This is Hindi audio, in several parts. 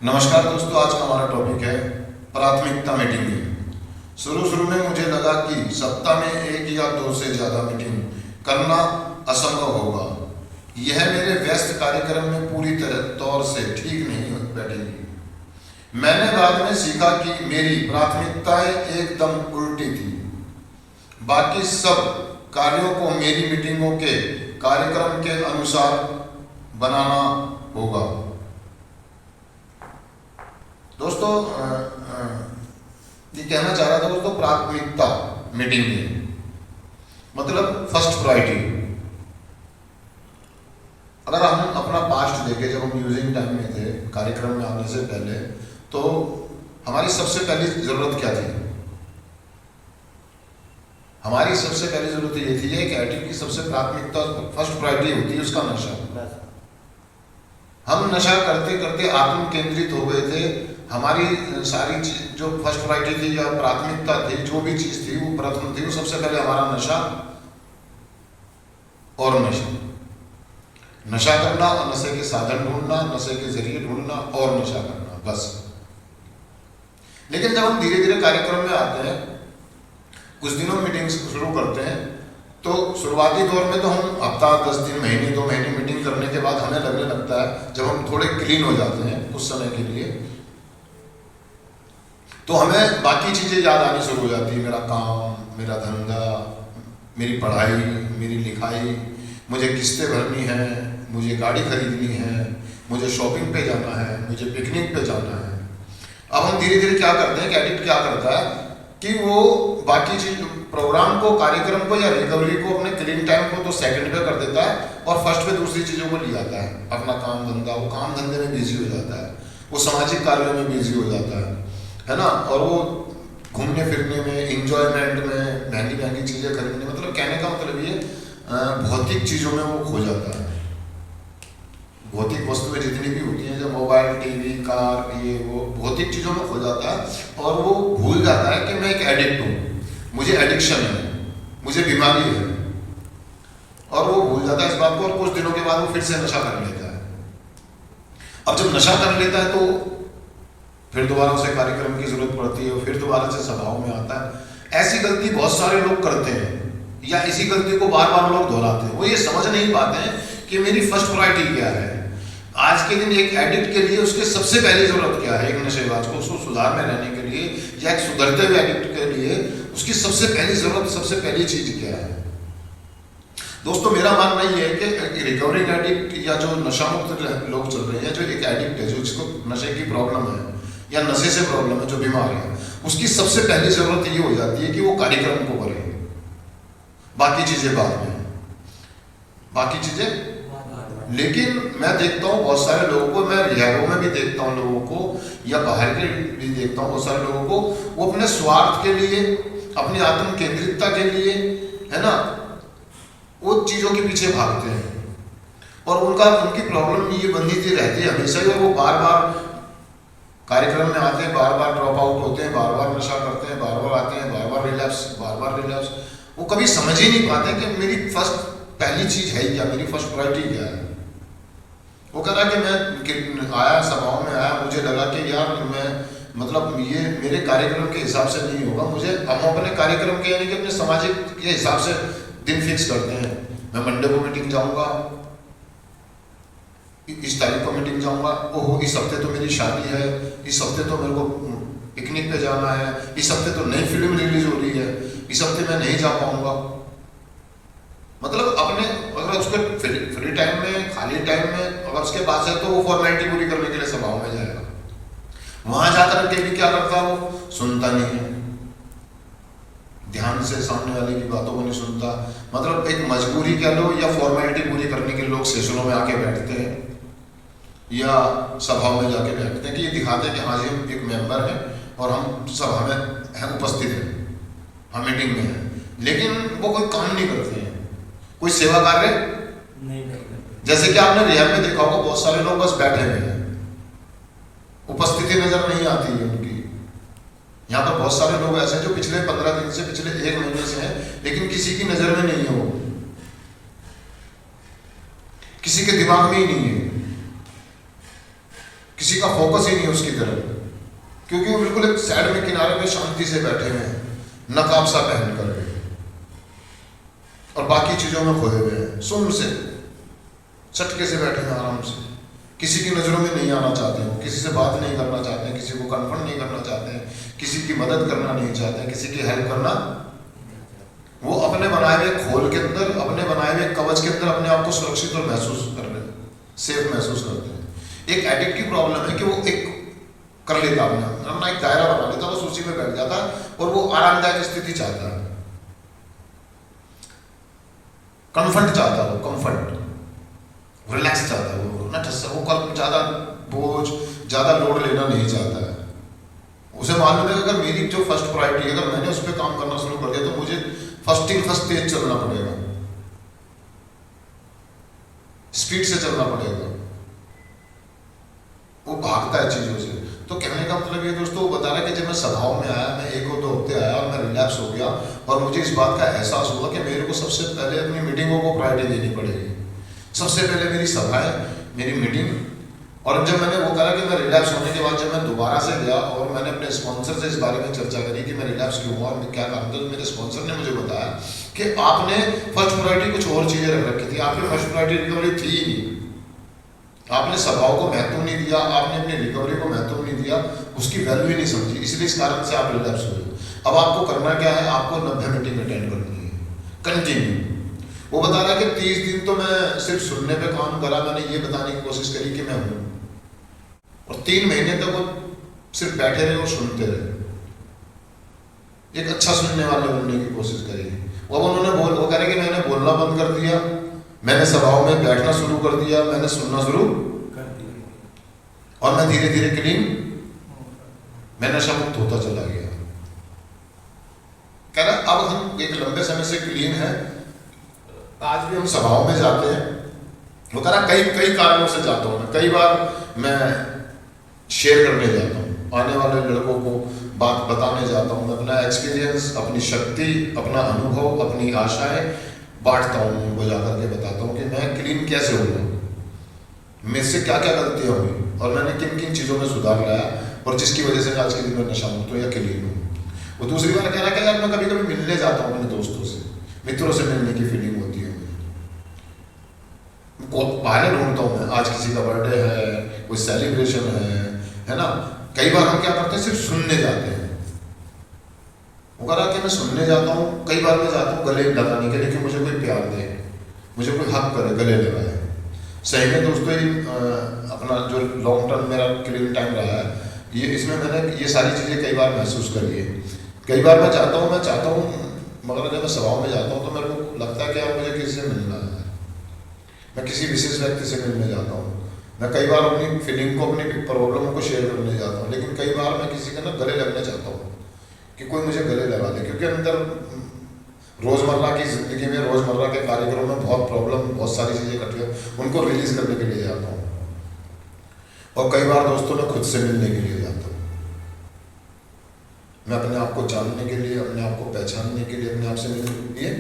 नमस्कार दोस्तों, आज का हमारा टॉपिक है प्राथमिकता मीटिंग। शुरू में मुझे लगा कि सप्ताह में 1 या 2 से ज़्यादा मीटिंग करना असंभव होगा। यह मेरे व्यस्त कार्यक्रम में पूरी तौर से ठीक नहीं बैठेगी। मैंने बाद में सीखा कि मेरी प्राथमिकताएं एकदम उल्टी थी। बाकी सब कार्यों को मेरी मीटिंगों के कार्यक्रम के अनुसार बनाना होगा। दोस्तों, ये कहना चाह रहा था दोस्तों, प्राथमिकता मीटिंग में मतलब फर्स्ट प्रायोरिटी। अगर हम अपना पास्ट देखें, जब हम यूजिंग टाइम में थे, कार्यक्रम में आने से पहले, तो हमारी सबसे पहली जरूरत क्या थी? हमारी सबसे पहली जरूरत ये थी कि एडिक्ट की सबसे प्राथमिकता फर्स्ट प्रायोरिटी होती है उसका नशा। हम नशा करते करते आत्म केंद्रित हो गए थे। हमारी सारी जो फर्स्ट प्रायोरिटी थी या प्राथमिकता थी, जो भी चीज थी वो प्रथम थी, वो सबसे पहले हमारा नशा और नशा करना और नशे के साधन ढूंढना, नशे के जरिए ढूंढना और नशा करना, बस। लेकिन जब हम धीरे धीरे कार्यक्रम में आते हैं, कुछ दिनों मीटिंग शुरू करते हैं, तो शुरुआती दौर में तो हम हफ्ता 10 दिन, महीने 2 महीने मीटिंग करने के बाद हमें लगने लगता है, जब हम थोड़े क्लीन हो जाते हैं कुछ समय के लिए, तो हमें बाकी चीजें याद आनी शुरू हो जाती है। मेरा काम, मेरा धंधा, मेरी पढ़ाई, मेरी लिखाई, मुझे किस्तें भरनी है, मुझे गाड़ी खरीदनी है, मुझे शॉपिंग पे जाना है, मुझे पिकनिक पे जाना है। अब हम धीरे धीरे क्या करते हैं कि एडिक्ट क्या करता है कि वो बाकी चीज, प्रोग्राम को, कार्यक्रम को या रिकवरी को, अपने क्लीन टाइम को तो सेकंड पे कर देता है और फर्स्ट पे दूसरी चीजों को ले आता है। अपना काम धंधा, वो काम धंधे में बिजी हो जाता है, वो सामाजिक कार्यों में बिजी हो जाता है ना, और वो घूमने फिरने में, इंजॉयमेंट में, महंगी महंगी चीजें खरीदने, मतलब कहने का मतलब ये भौतिक चीजों में वो खो जाता है। भौतिक वस्तुएं जितनी भी होती हैं, जब मोबाइल, टीवी, कार, ये वो भौतिक चीजों में खो जाता है और वो भूल जाता है कि मैं एक एडिक्ट हूँ, मुझे एडिक्शन है, मुझे बीमारी है, और वो भूल जाता है इस बात को। और कुछ दिनों के बाद वो फिर से नशा कर लेता है। अब जब नशा कर लेता है तो फिर दोबारा उसे कार्यक्रम की जरूरत पड़ती है और फिर दोबारा से स्वभाव में आता है। ऐसी गलती बहुत सारे लोग करते हैं, या इसी गलती को बार बार लोग दोहराते हैं। वो ये समझ नहीं पाते हैं कि मेरी फर्स्ट प्रायोरिटी क्या है। आज के दिन एक एडिक्ट के लिए उसके सबसे पहली जरूरत क्या है? एक नशेबाज को उसको सुधार में रहने के लिए, या एक सुधरते हुए एडिक्ट के लिए उसकी सबसे पहली जरूरत, सबसे पहली चीज क्या है? दोस्तों, मेरा मानना ये है कि रिकवरिंग एडिक्ट या जो नशा मुक्त लोग चल रहे हैं, जो एक एडिक्ट है, जो जिसको नशे की प्रॉब्लम है या नशे से प्रॉब्लम है, जो बीमार है, उसकी सबसे पहली जरूरत ये हो जाती है कि वो कार्यक्रम को करे, बाकी चीजें बाद में, बाकी चीजें। लेकिन मैं देखता हूँ बहुत सारे लोगों को, मैं रिहाबों में भी देखता हूँ लोगों को, या बाहर के भी देखता हूँ बहुत सारे लोगों को, वो अपने स्वार्थ के लिए, अपनी आत्म केंद्रितता के लिए, है ना, वो चीजों के पीछे भागते हैं और उनकी प्रॉब्लम ये बनी थी रहती है हमेशा ही, और वो बार बार कार्यक्रम में आते हैं, बार बार ड्रॉप आउट होते हैं, बार बार नशा करते हैं, बार बार आते हैं, बार बार रिलैप्स। वो कभी समझ ही नहीं पाते कि मेरी पहली चीज है क्या, मेरी फर्स्ट प्रायोरिटी क्या है। वो कह रहा कि मैं आया, सभाओं में आया, मुझे लगा कि यार मैं, मतलब ये मेरे कार्यक्रम के हिसाब से नहीं होगा, मुझे, हम अपने कार्यक्रम के, यानी कि अपने सामाजिक के हिसाब से दिन फिक्स करते हैं। मैं मंडे को मीटिंग जाऊंगा, इस तारीख को मीटिंग जाऊंगा, ओहो इस हफ्ते तो मेरी शादी है, इस हफ्ते तो मेरे को पिकनिक पे जाना है, इस हफ्ते तो नई फिल्म रिलीज हो रही है, इस हफ्ते मैं नहीं जा पाऊंगा। मतलब अपने, अगर उसके फ्री टाइम में, खाली टाइम में अगर उसके पास है तो वो फॉर्मेलिटी पूरी करने के लिए सभाओं में जाएगा। वहां जाकर के भी क्या करता है, वो सुनता नहीं है, ध्यान से सामने वाले की बातों को नहीं सुनता। मतलब एक मजबूरी कह लो या फॉर्मेलिटी पूरी करने के लिए लोग सेशनों में आके बैठते हैं या सभाओं में जाके बैठते हैं कि ये दिखाते हैं कि हाँ जी हम एक मेंबर हैं और हम सभा में हैं, उपस्थित हैं, हम मीटिंग में हैं, लेकिन वो कोई काम नहीं करते हैं, कोई सेवा कार्य नहीं करते। जैसे कि आपने रिहाब में देखा होगा, बहुत सारे लोग बस बैठे हुए हैं, उपस्थिति नजर नहीं आती है उनकी। यहाँ पर बहुत सारे लोग ऐसे हैं जो पिछले 15 दिन से, पिछले 1 महीने से हैं, लेकिन किसी की नजर में नहीं है वो। किसी के दिमाग में ही नहीं है, किसी का फोकस ही नहीं है उसकी तरफ, क्योंकि वो बिल्कुल एक साइड में किनारे में शांति से बैठे हुए हैं, नकाब सा पहन कर और बाकी चीजों में खोए हुए हैं, सुन से चटके से बैठे हैं आराम से, किसी की नजरों में नहीं आना चाहते हैं, किसी से बात नहीं करना चाहते हैं, किसी को कन्फर्म नहीं करना चाहते हैं, किसी की मदद करना नहीं चाहते हैं, किसी की हेल्प करना, वो अपने बनाए हुए खोल के अंदर, अपने बनाए हुए कवच के अंदर अपने आप को सुरक्षित और महसूस कर रहे हैं, सेफ महसूस करते हैं। एक एडिक्ट की प्रॉब्लम है कि वो एक कर लेता अपना एक दायरा बना लेता, बस उसी में बैठ जाता और वो आरामदायक स्थिति चाहता है, कंफर्ट चाहता है, वो कंफर्ट, रिलैक्स चाहता है, वो ना वो कल ज्यादा बोझ, ज्यादा लोड लेना नहीं चाहता है। उसे मालूम है कि अगर मेरी जो फर्स्ट प्रायोरिटी है, अगर मैंने उस पर काम करना शुरू कर दिया तो मुझे फर्स्ट तेज चलना पड़ेगा, स्पीड से चलना पड़ेगा, वो भागता है चीजों से। तो कहने का मतलब ये दोस्तों, वो बता रहा है कि जब मैं सभाओं में आया, मैं 1-2 हफ्ते आया और मैं रिलैक्स हो गया और मुझे इस बात का एहसास हुआ कि मेरे को सबसे पहले अपनी मीटिंगों को प्रायोरिटी देनी पड़ेगी। सबसे पहले मेरी सभा है, मेरी मीटिंग। और जब मैंने वो कहा कि मैं रिलैक्स होने के बाद जब मैं दोबारा से गया और मैंने अपने स्पॉन्सर से इस बारे में चर्चा करी कि मैं रिलैक्स क्यों हुआ, क्या कारण था, तो मेरे स्पॉन्सर ने मुझे बताया कि आपने फर्स्ट प्रायोरिटी कुछ और चीजें रख रखी थी, आपकी फर्स्ट प्रायोरिटी रिकवरी थी ही नहीं, आपने सभाओं को महत्व नहीं दिया, आपने अपनी रिकवरी को महत्व नहीं दिया, उसकी वैल्यू ही नहीं समझी, इसलिए इस कारण से आप रिलैप्स हुए। अब आपको करना क्या है, आपको 90 मीटिंग अटेंड करनी है कंटिन्यू। वो बता रहा है कि 30 दिन तो मैं सिर्फ सुनने पे काम करा, मैंने ये बताने की कोशिश करी कि मैं हूँ, और 3 महीने तक वो सिर्फ बैठे रहे और सुनते रहे, एक अच्छा सुनने वाले बनने की कोशिश करी। अब उन्होंने वो कह रहे कि मैंने बोलना बंद कर दिया, मैंने सभाओं में बैठना शुरू कर दिया, मैंने सुनना शुरू कर दिया और मैं धीरे धीरे क्लीन, मैं नशा मुक्त होता चला गया। कह रहा अब हम एक लंबे समय से क्लीन है, आज भी हम सभाओं में जाते हैं। वो कह रहा कई कारणों से जाता हूँ मैं, कई बार मैं शेयर करने जाता हूँ, आने वाले लड़कों को बात बताने जाता हूँ, मैं अपना एक्सपीरियंस, अपनी शक्ति, अपना अनुभव, अपनी आशाएं बांटता हूँ, उनको जाकर के बताता हूँ कि मैं क्लीन कैसे हुआ, मेरे से क्या क्या गलतियाँ हुई और मैंने किन किन चीज़ों में सुधार लाया और जिसकी वजह से आज के दिन में नशा मुक्त हूँ या क्लीन हूँ। वो दूसरी बार कह रहा है कि यार मैं कभी कभी मिलने जाता हूँ अपने दोस्तों से, मित्रों से मिलने की फीलिंग होती है मुझे, बहाने ढूंढता हूँ मैं, आज किसी का बर्थडे है, कोई सेलिब्रेशन है ना। कई बार हम क्या करते हैं, सिर्फ सुनने जाते हैं। वो कह रहा कि मैं सुनने जाता हूँ, कई बार मैं जाता हूँ गले लगाने के लिए कि मुझे कोई प्यार दे, मुझे कोई हक करे, गले लगाए। सही में दोस्तों, अपना जो लॉन्ग टर्म मेरा क्लीन टाइम रहा है, ये इसमें मैंने ये सारी चीज़ें कई बार महसूस करी है। कई बार मैं चाहता हूँ, मगर जब मैं सभाओं में जाता हूँ तो मेरे को लगता है कि यार मुझे किसी से मिलना है, मैं किसी विशेष व्यक्ति से मिलने जाता हूँ, मैं कई बार अपनी फीलिंग को, अपनी प्रॉब्लमों को शेयर करने जाता हूँ, लेकिन कई बार मैं किसी के ना गले लगने चाहता हूँ कि कोई मुझे गले लगा दे, क्योंकि अंदर रोज़मर्रा की ज़िंदगी में, रोज़मर्रा के कार्यक्रम में बहुत प्रॉब्लम, बहुत सारी चीज़ें इकट्ठी है, उनको रिलीज़ करने के लिए जाता हूँ। और कई बार दोस्तों मैं खुद से मिलने के लिए जाता हूँ, मैं अपने आप को जानने के लिए, अपने आप को पहचानने के लिए, अपने आप से मिलने के लिए,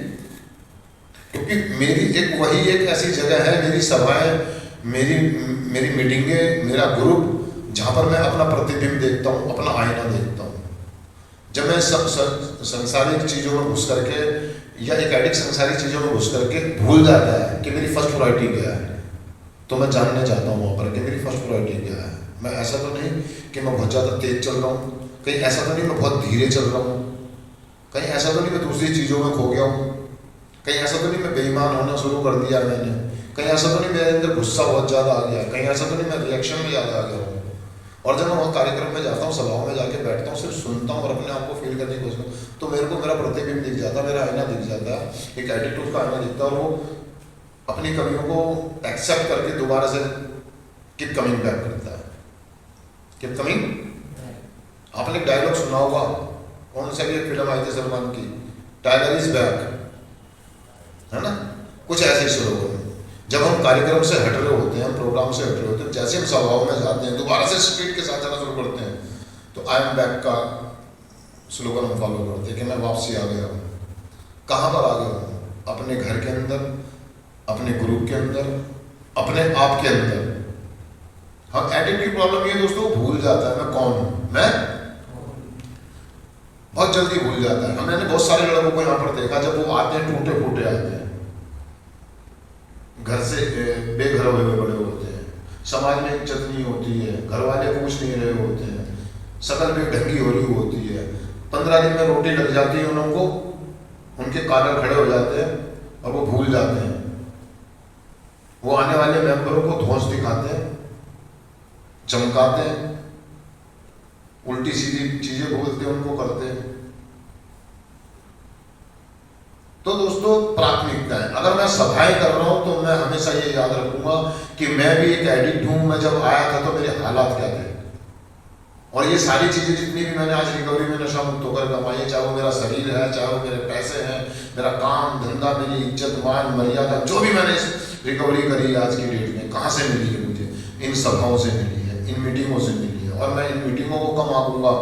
क्योंकि मेरी वही एक ऐसी जगह है, मेरी सभाएं, मेरी मीटिंगें, मेरा ग्रुप, जहाँ पर मैं अपना प्रतिबिंब देखता हूँ, अपना आईना देखता हूँ। जब मैं संसारिक चीज़ों में घुस करके, या एक एडिक्ट संसारिक चीज़ों में घुस करके भूल जाता है कि मेरी फर्स्ट प्रायोरिटी क्या है, तो मैं जानने चाहता हूँ वहाँ पर कि मेरी फर्स्ट प्रायोरिटी क्या है। मैं ऐसा तो नहीं कि मैं बहुत ज़्यादा तेज चल रहा हूँ, कहीं ऐसा तो नहीं मैं बहुत धीरे चल रहा हूँ, कहीं ऐसा तो नहीं मैं दूसरी चीज़ों में खो गया हूँ, कहीं ऐसा तो नहीं मैं बेईमान होना शुरू कर दिया मैंने, कहीं ऐसा तो नहीं मेरे अंदर गुस्सा बहुत ज़्यादा आ गया, कहीं ऐसा तो नहीं मैं रिएक्शन में ज़्यादा आ गया हूँ। और जब मैं वहाँ कार्यक्रम में जाता हूँ, सभाओं में जाके बैठता हूँ, सिर्फ सुनता हूँ और अपने आप को फील करने की कोशिश करता हूँ, तो मेरे को मेरा प्रतिबिंब दिख जाता है, मेरा आईना दिख जाता है, एक एटीट्यूड का आईना दिखता है, और वो अपनी कमियों को एक्सेप्ट करके दोबारा से कीप कमिंग बैक करता है। कीप कमिंग, आपने डायलॉग सुना होगा, कौन सा भी फिल्म आई थी सलमान की, टाइगर इज बैक, है ना, कुछ ऐसे स्लोगन। जब हम कार्यक्रम से हट रहे होते हैं, प्रोग्राम से हट रहे होते हैं, जैसे हम सभाओं में जाते हैं, दोबारा से स्पीड के साथ चलना शुरू करते हैं, तो आई एम बैक का स्लोगन हम फॉलो करते हैं कि मैं वापसी आ गया हूँ। कहाँ पर आ गया हूँ? अपने घर के अंदर, अपने ग्रुप के अंदर, अपने आप के अंदर। हम एडिक्ट की प्रॉब्लम ये दोस्तों, भूल जाता है मैं कौन हूं, मैं बहुत जल्दी भूल जाता है। मैंने बहुत सारे लड़कों को यहाँ पर देखा, जब वो आते हैं टूटे फूटे आते हैं, घर से बेघर हुए बड़े होते हैं, समाज में इज्जत नहीं होती है, घर वाले पूछ नहीं रहे होते हैं, शकल भी ढंगी हो रही होती है, 15 दिन में रोटी लग जाती है उन लोगों को, उनके कालर खड़े हो जाते हैं और वो भूल जाते हैं। वो आने वाले मेंबरों को धौंस दिखाते हैं, चमकाते हैं, उल्टी सीधी चीजें बोलते हैं, उनको करते हैं। तो दोस्तों प्राथमिकता है। अगर मैं सभाएं कर रहा हूं तो मैं हमेशा ये याद रखूंगा कि मैं भी एक एडिक्ट हूं। मैं जब आया था तो मेरे हालात क्या थे, और ये सारी चीजें जितनी भी मैंने आज रिकवरी में नशा मुक्त होकर कमाई है, चाहे वो मेरा शरीर है, चाहे वो मेरे पैसे हैं, मेरा काम धंधा, मेरी इज्जत मान मर्यादा, जो भी मैंने इस रिकवरी करी आज की डेट में, कहाँ से मिली है मुझे? इन सभाओं से मिली है, इन मीटिंगों से मिली है। और मैं इन मीटिंगों को कम आंकूंगा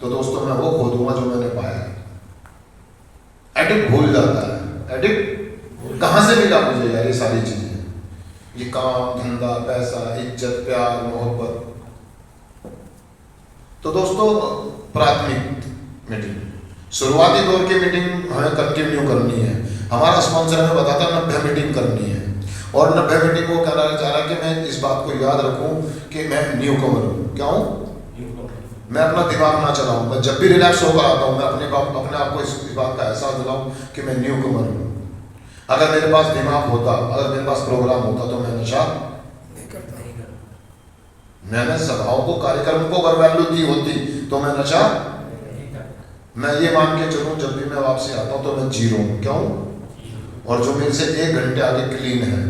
तो दोस्तों मैं वो खो दूंगा जो मैंने पाया है। एडिक्ट भूल जाता है, एडिक्ट कहाँ से मिला मुझे यार ये सारी चीजें, ये काम धंधा, पैसा, इज्जत, प्यार, मोहब्बत। तो दोस्तों प्राथमिक मीटिंग, शुरुआती दौर की मीटिंग हमें कंटिन्यू करनी है। हमारा स्पॉन्सर हमें बताता 90 मीटिंग करनी है, और 90 मीटिंग को कहना चाह रहा कि मैं इस बात को याद रखूं कि मैं न्यू कमर हूँ। क्या हूँ? मैं अपना दिमाग ना चलाऊं। मैं जब भी रिलैक्स होकर आता हूँ, मैं अपने आप को इस बात का एहसास दिलाऊं कि मैं न्यू कमर हूँ। अगर मेरे पास दिमाग होता, अगर मेरे पास प्रोग्राम होता तो मैं नशा नहीं करता। मैंने सभाओं को, कार्यक्रम को अगर वैल्यू दी होती तो मैं नशा, मैं ये मान के चलूं जब भी मैं वापसी आता हूं तो मैं जीरो हूं। क्या हूं? और जो मेरे से 1 घंटे आगे क्लीन है,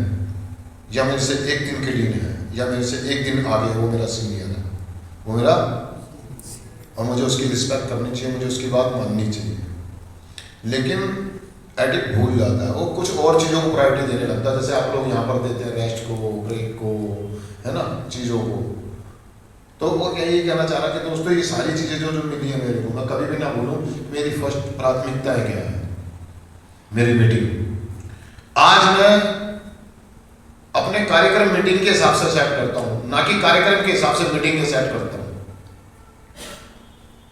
या मेरे से 1 दिन क्लीन है, या मेरे से 1 दिन आगे, वो मेरा सीनियर है, वो मेरा, और मुझे उसकी रिस्पेक्ट करनी चाहिए, मुझे उसकी बात माननी चाहिए। लेकिन एडिक्ट भूल जाता है, वो कुछ और चीज़ों को प्रायोरिटी देने लगता है। जैसे आप लोग यहाँ पर देते हैं रेस्ट को, ब्रेक को, है ना, चीज़ों को। तो वो यही कहना चाह रहा कि दोस्तों ये सारी चीज़ें जो मिली है मेरे को, मैं कभी भी ना भूलूं मेरी फर्स्ट प्राथमिकता है क्या है, मेरी मीटिंग। आज मैं अपने कार्यक्रम मीटिंग के हिसाब से सेट करता हूँ, ना कि कार्यक्रम के हिसाब से मीटिंग के सेट करता हूँ।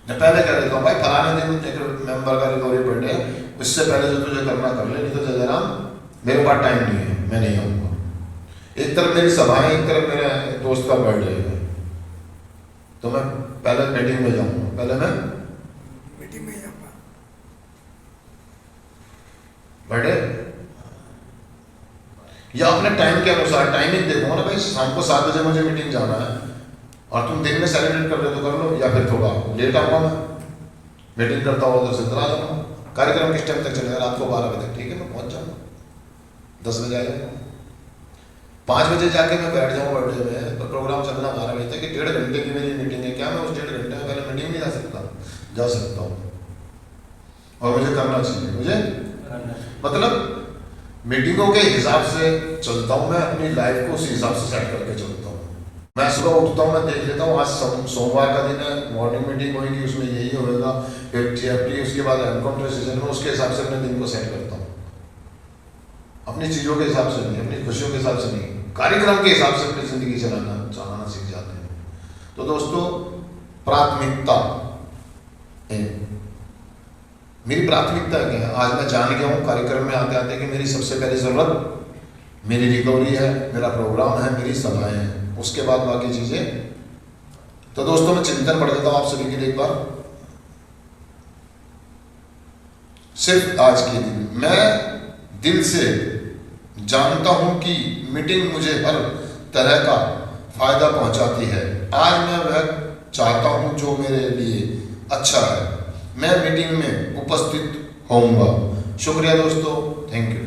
मैं पहले कह देता हूँ भाई फलाने दिन एक मेंबर का रिकवरी बर्थडे है, उससे पहले जो तुझे करना कर ले, नहीं तो जयराम मेरे पास टाइम नहीं है, मैं नहीं आऊँगा। एक तरफ मेरी सभाएं, एक तरफ मेरे दोस्त का बर्थडे है, तो मैं पहले मीटिंग में जाऊँगा, पहले मैं मीटिंग में जाऊँगा। बर्थडे या अपने टाइम के अनुसार टाइमिंग देखूंगा ना भाई, शाम को 7 बजे मुझे मीटिंग जाना है और तुम दिन में सेलिब्रेट कर रहे हो तो कर लो, या फिर थोड़ा लेट आऊँगा, मैं मीटिंग करता हूँ उधर से इधर आ जाऊँगा। कार्यक्रम किस टाइम तक चलेगा? रात को 12 बजे तक, ठीक है, मैं पहुँच जाऊँगा, 10 बजे आ जाऊँगा। 5 बजे जाके मैं बैठ जाऊँगा बर्थडे में, तो प्रोग्राम चलना 12 बजे तक, 1.5 घंटे की मेरी मीटिंग है। क्या मैं उस 1.5 घंटे में पहले मीटिंग नहीं जा सकता? जा सकता हूँ, और मुझे करना चाहिए। मुझे मतलब मीटिंगों के हिसाब से चलता हूँ मैं, अपनी लाइफ को उस हिसाब से सेट करके चलता हूँ। मैं सुबह उठता हूँ, मैं देख लेता हूँ आज सोमवार का दिन है, मॉर्निंग मीटिंग होगी, उसमें यही होगा, फिर TFT, उसके बाद एनकाउंटर सेशन में, उसके हिसाब से अपने दिन को सेट करता हूँ। अपनी चीज़ों के हिसाब से नहीं, अपनी खुशियों के हिसाब से नहीं, कार्यक्रम के हिसाब से अपनी ज़िंदगी चलाना सीख जाते हैं। तो दोस्तों प्राथमिकता, मेरी प्राथमिकता क्या है? आज मैं जान गया हूँ कार्यक्रम में आते आते कि मेरी सबसे पहली ज़रूरत मेरी रिकवरी है, मेरा प्रोग्राम है, मेरी सभाएं हैं, उसके बाद बाकी चीज़ें। तो दोस्तों मैं चिंतन पढ़ देता हूँ आप सभी के लिए एक बार। सिर्फ आज के दिन मैं दिल से जानता हूं कि मीटिंग मुझे हर तरह का फायदा पहुंचाती है। आज मैं वह चाहता हूं जो मेरे लिए अच्छा है। मैं मीटिंग में उपस्थित होऊंगा। शुक्रिया दोस्तों, थैंक यू।